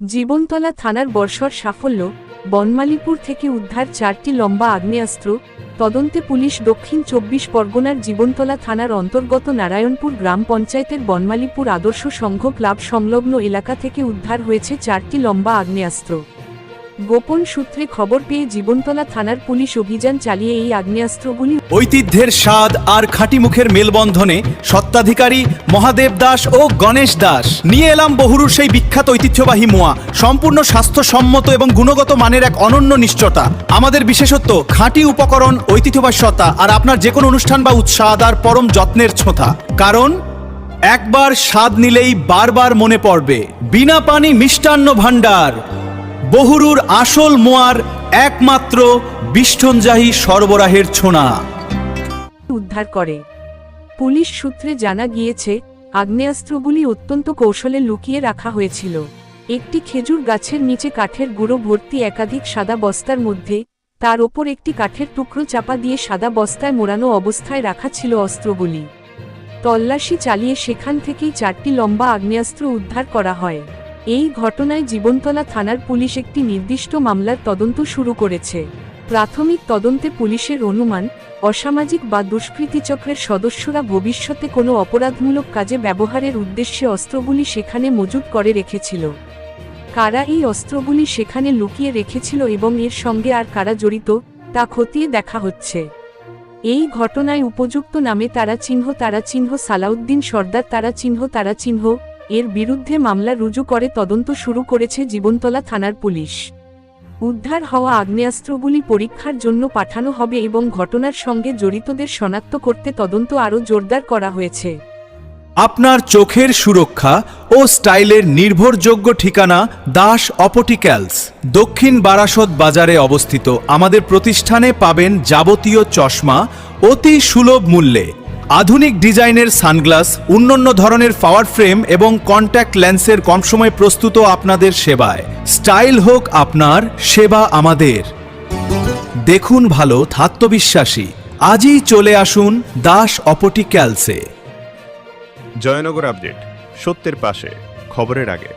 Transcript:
জীবনতলা থানার বর্ষর সাফল্য, বনমালীপুর থেকে উদ্ধার 4টি লম্বা আগ্নেয়াস্ত্র। তদন্তে পুলিশ দক্ষিণ 24 পরগনার জীবনতলা থানার অন্তর্গত নারায়ণপুর গ্রাম পঞ্চায়েতের বনমালীপুর আদর্শ সংঘ ক্লাব সংলগ্ন এলাকা থেকে উদ্ধার হয়েছে 4টি লম্বা আগ্নেয়াস্ত্র। গোপন সূত্রে খবর পেয়ে জীবনতলা থানার পুলিশ অভিযান চালিয়ে এই আগ্নেয়াস্ত্রগুলি ঐতিহ্যের স্বাদ আর খাঁটি মুখের মেলবন্ধনে সত্ত্বাধিকারী মহাদেব দাস ও গণেশ দাস নিয়ে এলাম বহুরূর সেই বিখ্যাত ঐতিহ্যবাহী মোয়া। সম্পূর্ণ স্বাস্থ্যসম্মত এবং গুণগত মানের এক অনন্য নিশ্চয়তা। আমাদের বিশেষত্ব খাঁটি উপকরণ, ঐতিহ্যবাহ্যতা আর আপনার যে কোনো অনুষ্ঠান বা উৎসাহ আর পরম যত্নের ছোঁথা। কারণ একবার স্বাদ নিলেই বারবার মনে পড়বে। বিনা পানি মিষ্টান্ন ভাণ্ডার, বহুরূর আসল মোয়ার একমাত্র বিষ্ঠঞ্জাহী সরবরাহের ছোনা উদ্ধার করে। পুলিশ সূত্রে জানা গিয়েছে, আগ্নেয়াস্ত্রগুলি অত্যন্ত কৌশলে লুকিয়ে রাখা হয়েছিল। একটি খেজুর গাছের নিচে কাঠের গুঁড়ো ভর্তি একাধিক সাদা বস্তার মধ্যে, তার ওপর একটি কাঠের টুকরো চাপা দিয়ে সাদা বস্তায় মোড়ানো অবস্থায় রাখা ছিল অস্ত্রগুলি। তল্লাশি চালিয়ে সেখান থেকেই 4টি লম্বা আগ্নেয়াস্ত্র উদ্ধার করা হয়। এই ঘটনায় জীবনতলা থানার পুলিশ একটি নির্দিষ্ট মামলার তদন্ত শুরু করেছে। প্রাথমিক তদন্তে পুলিশের অনুমান, অসামাজিক বা দুষ্কৃতিচক্রের সদস্যরা ভবিষ্যতে কোনো অপরাধমূলক কাজে ব্যবহারের উদ্দেশ্যে অস্ত্রগুলি সেখানে মজুত করে রেখেছিল। কারা এই অস্ত্রগুলি সেখানে লুকিয়ে রেখেছিল এবং এর সঙ্গে আর কারা জড়িত, তা খতিয়ে দেখা হচ্ছে। এই ঘটনায় উপযুক্ত নামে তারাচিহ্ন সালাউদ্দিন সর্দার তারাচিহ্ন এর বিরুদ্ধে মামলা রুজু করে তদন্ত শুরু করেছে জীবনতলা থানার পুলিশ। উদ্ধার হওয়া আগ্নেয়াস্ত্রগুলি পরীক্ষার জন্য পাঠানো হবে এবং ঘটনার সঙ্গে জড়িতদের শনাক্ত করতে তদন্ত আরও জোরদার করা হয়েছে। আপনার চোখের সুরক্ষা ও স্টাইলের নির্ভরযোগ্য ঠিকানা দাস অপটিক্যালস। দক্ষিণ বারাসত বাজারে অবস্থিত আমাদের প্রতিষ্ঠানে পাবেন যাবতীয় চশমা অতি সুলভ মূল্যে, আধুনিক ডিজাইনের সানগ্লাস, অন্যান্য ধরনের পাওয়ার ফ্রেম এবং কন্ট্যাক্ট লেন্সের কম সময়ে প্রস্তুত আপনাদের সেবায়। স্টাইল হোক আপনার, সেবা আমাদের। দেখুন ভালো, আত্মবিশ্বাসী। আজই চলে আসুন দাস অপটিক্যালসে। জয়নগর আপডেট, সত্যের পাশে, খবরের আগে।